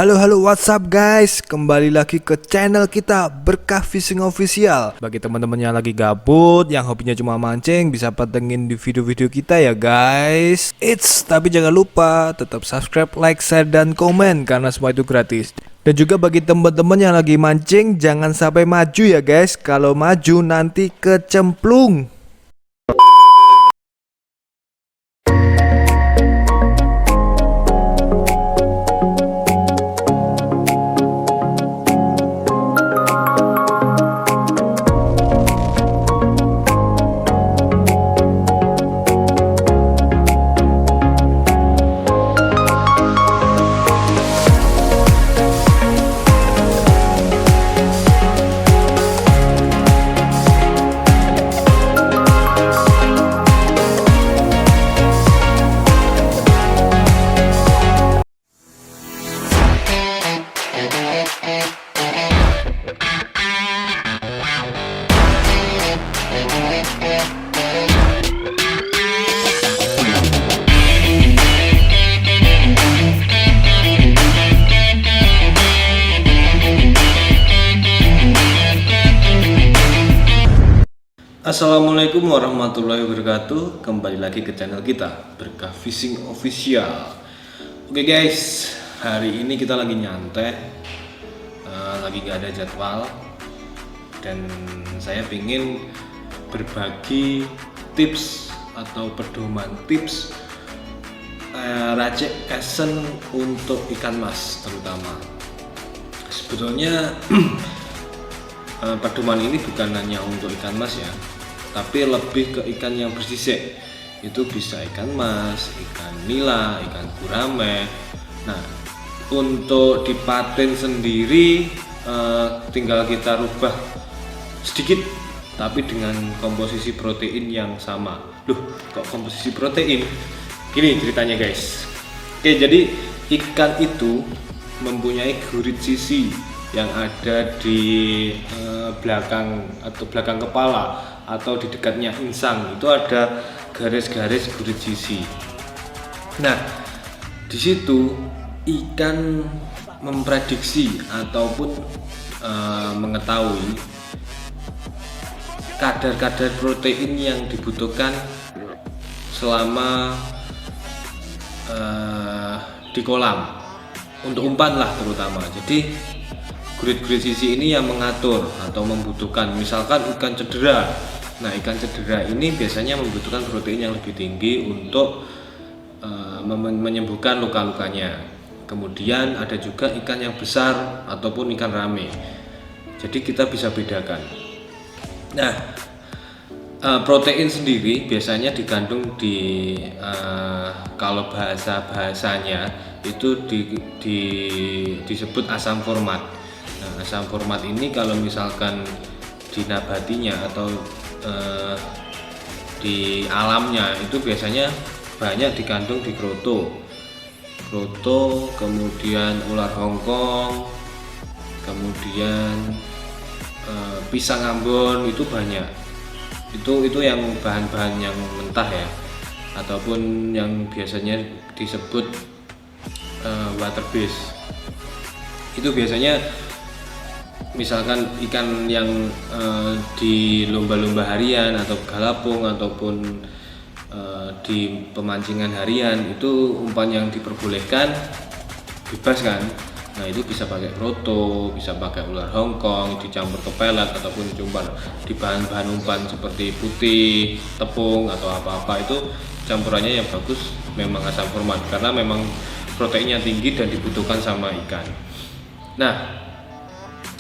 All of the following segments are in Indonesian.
Halo, what's up guys? Kembali lagi ke channel kita Berkah Fishing Official. Bagi teman-teman yang lagi gabut, yang hobinya cuma mancing, bisa pantengin di video-video kita ya guys. Tapi jangan lupa tetap subscribe, like, share, dan komen karena semua itu gratis. Dan juga bagi teman-teman yang lagi mancing, jangan sampai maju ya guys. Kalau maju nanti kecemplung. Assalamualaikum warahmatullahi wabarakatuh. Kembali lagi ke channel kita Berkah Fishing Official. Oke guys, hari ini kita lagi nyantai, lagi gak ada jadwal, dan saya ingin berbagi tips atau pedoman tips racik esen untuk ikan mas terutama. Sebetulnya pedoman ini bukan hanya untuk ikan mas ya, tapi lebih ke ikan yang bersisik. Itu bisa ikan mas, ikan nila, ikan gurame. Nah, untuk dipaten sendiri tinggal kita rubah sedikit, tapi dengan komposisi protein yang sama. Loh, kok komposisi protein? Gini ceritanya guys. Oke, jadi ikan itu mempunyai gurit sisi yang ada di belakang kepala atau di dekatnya insang. Itu ada garis-garis gurit sisi. Nah, di situ ikan memprediksi ataupun mengetahui kadar-kadar protein yang dibutuhkan selama di kolam untuk umpan lah terutama. Jadi gurit-gurit sisi ini yang mengatur atau membutuhkan, misalkan ikan cedera. Nah, ikan cedera ini biasanya membutuhkan protein yang lebih tinggi untuk menyembuhkan luka-lukanya. Kemudian ada juga ikan yang besar ataupun ikan rame. Jadi kita bisa bedakan. Nah, protein sendiri biasanya dikandung di kalau bahasanya itu disebut asam format. Nah, asam format ini kalau misalkan di nabatinya atau di alamnya itu biasanya banyak dikandung di kroto, kemudian ular Hongkong, kemudian pisang Ambon, itu banyak. Itu yang bahan-bahan yang mentah ya, ataupun yang biasanya disebut water base. Itu biasanya misalkan ikan yang di lomba-lomba harian atau galapung ataupun di pemancingan harian, itu umpan yang diperbolehkan bebas kan. Nah, itu bisa pakai kroto, bisa pakai ular Hongkong dicampur ke pelet ataupun dicampur di bahan-bahan umpan seperti putih, tepung atau apa-apa. Itu campurannya yang bagus memang asam format karena memang proteinnya tinggi dan dibutuhkan sama ikan. Nah,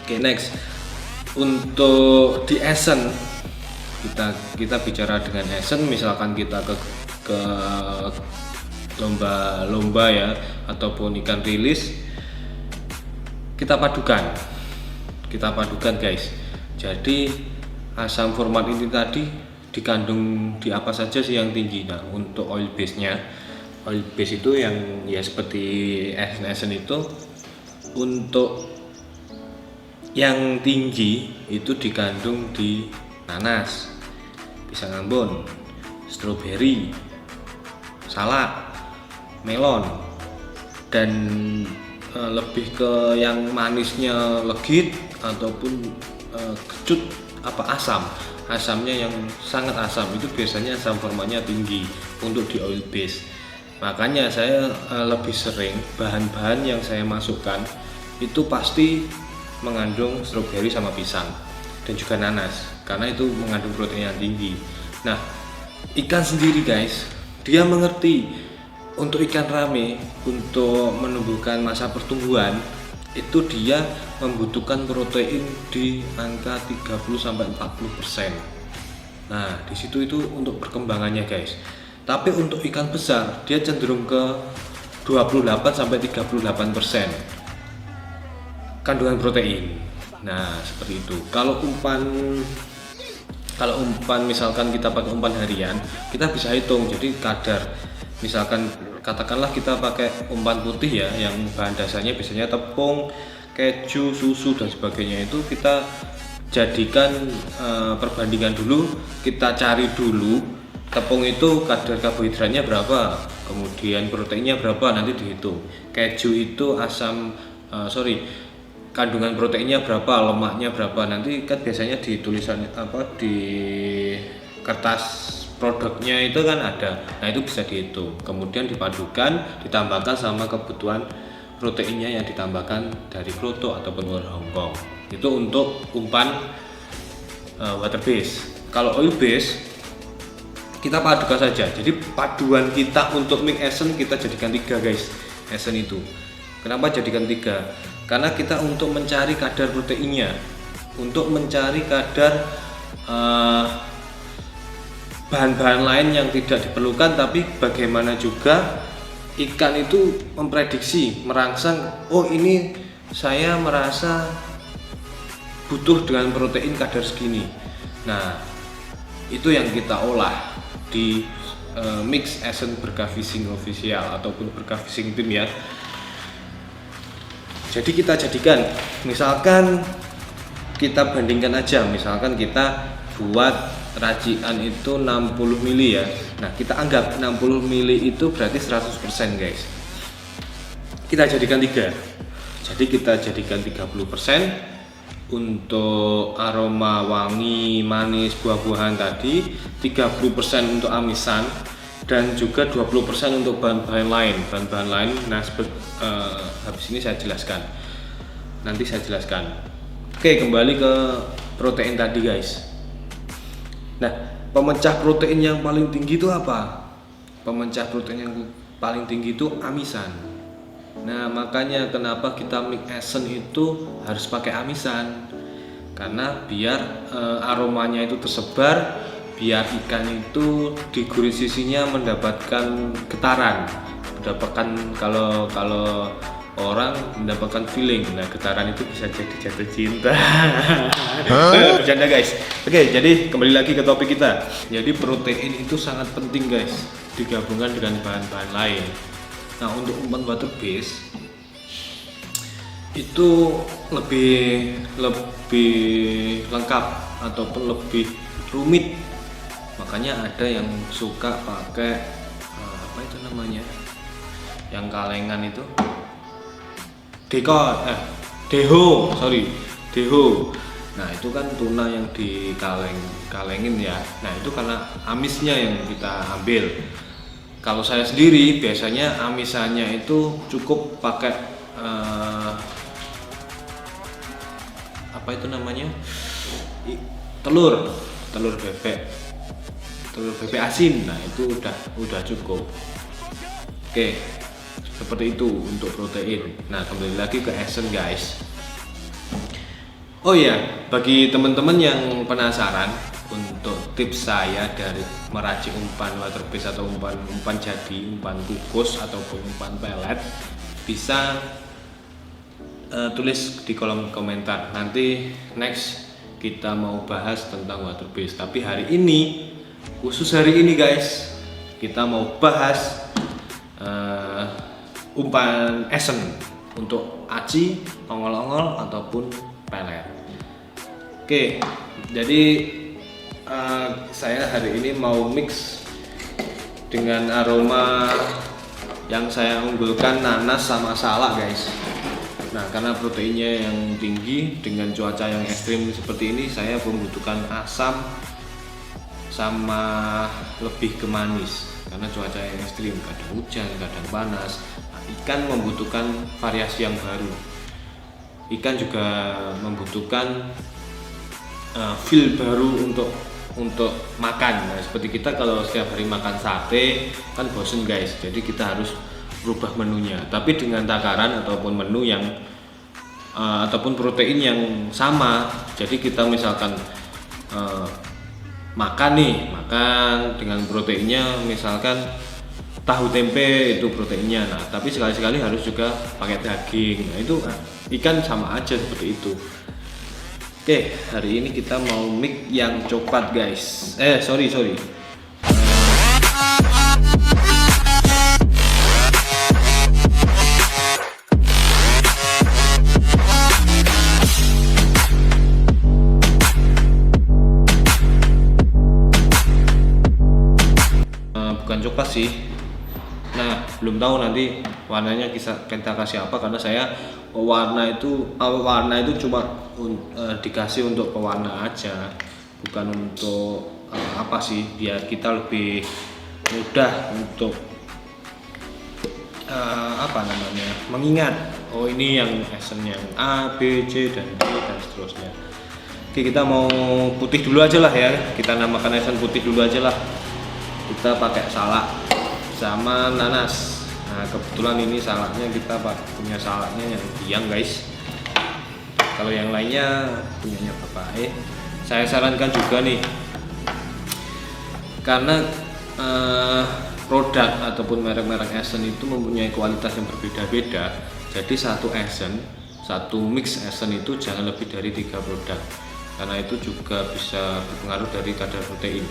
oke, next untuk di esen, kita bicara dengan esen. Misalkan kita ke lomba ya ataupun ikan rilis, kita padukan guys. Jadi asam format ini tadi dikandung di apa saja sih yang tinggi. Nah, untuk oil base itu yang ya seperti esen itu, untuk yang tinggi itu dikandung di nanas, pisang Ambon, stroberi, salak, melon, dan lebih ke yang manisnya legit ataupun kecut asam. Asamnya yang sangat asam itu biasanya asam formatnya tinggi untuk di oil base. Makanya saya lebih sering bahan-bahan yang saya masukkan itu pasti mengandung stroberi sama pisang dan juga nanas, karena itu mengandung protein yang tinggi. Nah, ikan sendiri guys, dia mengerti untuk ikan rame untuk menumbuhkan masa pertumbuhan itu dia membutuhkan protein di angka 30-40%. Nah, di situ itu untuk perkembangannya guys. Tapi untuk ikan besar dia cenderung ke 28-38% kandungan protein. Nah, seperti itu. Kalau umpan misalkan kita pakai umpan harian, kita bisa hitung. Jadi kadar, misalkan katakanlah kita pakai umpan putih ya, yang bahan dasarnya biasanya tepung, keju, susu dan sebagainya, itu kita jadikan perbandingan dulu. Kita cari dulu tepung itu kadar karbohidratnya berapa, kemudian proteinnya berapa, nanti dihitung. Keju itu kandungan proteinnya berapa, lemaknya berapa, nanti kan biasanya di tulisan di kertas produknya itu kan ada. Nah, itu bisa dihitung, kemudian dipadukan, ditambahkan sama kebutuhan proteinnya yang ditambahkan dari kroto ataupun luar Hongkong. Itu untuk umpan water base. Kalau oil base kita padukan saja. Jadi paduan kita untuk mix Essen kita jadikan 3 guys. Essen itu kenapa jadikan 3? Karena kita untuk mencari kadar proteinnya, untuk mencari kadar bahan-bahan lain yang tidak diperlukan, tapi bagaimana juga ikan itu memprediksi, merangsang, oh ini saya merasa butuh dengan protein kadar segini. Nah, itu yang kita olah di Mix Essen Berkah Fishing Official ataupun Berkah Fishing Team ya. Jadi kita jadikan, misalkan kita bandingkan aja, misalkan kita buat racikan itu 60 ml ya. Nah, kita anggap 60 ml itu berarti 100% guys. Kita jadikan 3. Jadi kita jadikan 30% untuk aroma wangi manis buah-buahan tadi, 30% untuk amisan, dan juga 20% untuk bahan-bahan lain. Nah, habis ini saya jelaskan. Nanti saya jelaskan. Oke, kembali ke protein tadi guys. Nah, pemecah protein yang paling tinggi itu apa? Pemecah protein yang paling tinggi itu amisan. Nah, makanya kenapa kita mix Essen itu harus pakai amisan, karena biar aromanya itu tersebar, biar ikan itu di guris sisinya mendapatkan getaran, kalau orang mendapatkan feeling. Nah, getaran itu bisa jadi jatuh cinta. Bercanda guys. Oke, jadi kembali lagi ke topik kita. Jadi protein itu sangat penting guys, digabungkan dengan bahan-bahan lain. Nah, untuk umpan water base itu lebih lengkap ataupun lebih rumit. Makanya ada yang suka pakai apa itu namanya? Yang kalengan itu deho. Nah, itu kan tuna yang dikalengin ya. Nah, itu karena amisnya yang kita ambil. Kalau saya sendiri biasanya amisannya itu cukup pakai apa itu namanya, telur bebek asin. Nah, itu udah cukup. Oke, seperti itu untuk protein. Nah, kembali lagi ke Essen guys. Oh iya, bagi teman-teman yang penasaran untuk tips saya dari meracik umpan water base atau umpan jadi, umpan kukus ataupun umpan pelet, bisa tulis di kolom komentar. Nanti next kita mau bahas tentang water base. Tapi hari ini, khusus hari ini guys, kita mau bahas umpan Essen untuk aci, ongol-ongol ataupun pelet. Oke, jadi saya hari ini mau mix dengan aroma yang saya unggulkan, nanas sama salak guys. Nah, karena proteinnya yang tinggi dengan cuaca yang ekstrim seperti ini, saya membutuhkan asam sama lebih ke manis karena cuaca yang ekstrim, kadang hujan, kadang panas. Nah, ikan membutuhkan variasi yang baru. Ikan juga membutuhkan feel baru untuk makan. Nah, seperti kita kalau setiap hari makan sate kan bosen guys, jadi kita harus berubah menunya, tapi dengan takaran ataupun menu yang ataupun protein yang sama. Jadi kita misalkan makan dengan proteinnya misalkan tahu tempe itu proteinnya, nah tapi sekali-sekali harus juga pakai daging. Nah itu ikan sama aja seperti itu. Oke, hari ini kita mau mix yang coklat guys. Sorry. Bukan coklat sih. Nah, belum tahu nanti warnanya kita kasih apa, karena saya warna itu cuma dikasih untuk pewarna aja, bukan untuk apa sih, biar kita lebih mudah untuk mengingat. Oh, ini yang essence yang A, B, C dan D dan seterusnya. Oke, kita mau putih dulu aja lah ya. Kita namakan essence putih dulu aja lah. Kita pakai salak sama nanas. Nah, kebetulan ini salaknya kita punya salaknya yang biang guys. Kalau yang lainnya punyanya Bapak Saya sarankan juga nih, karena produk ataupun merek-merek essence itu mempunyai kualitas yang berbeda-beda. Jadi satu mix essence itu jangan lebih dari 3 produk, karena itu juga bisa berpengaruh dari kadar protein.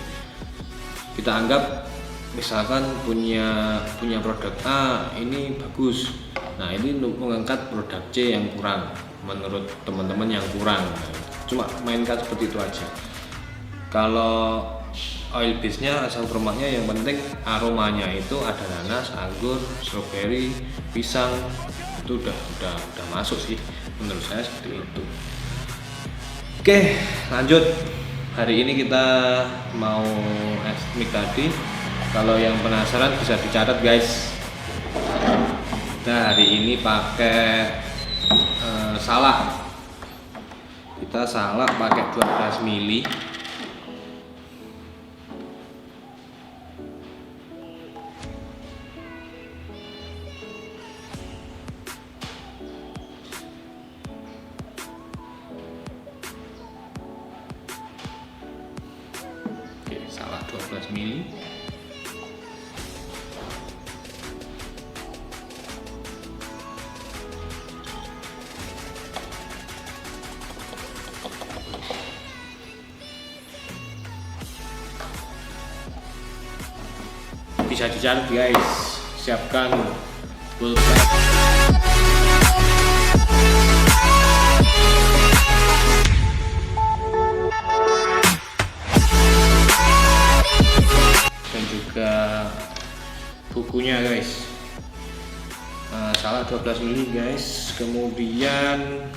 Kita anggap misalkan punya produk A ini bagus, nah ini mengangkat produk C yang kurang menurut teman-teman yang kurang. Cuma mainkan seperti itu aja. Kalau oil base-nya, asam lemaknya, yang penting aromanya itu ada nanas, anggur, stroberi, pisang, itu udah masuk sih menurut saya seperti itu. Oke, lanjut. Hari ini kita mau mix tadi. Kalau yang penasaran bisa dicatat guys. Kita hari ini pakai salak. Kita salak pakai 12 ml. Oke, salak 12 ml. Bisa dicatat guys. Siapkan pulpen. Dan juga bukunya guys. Salak 12 ml guys. Kemudian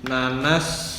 nanas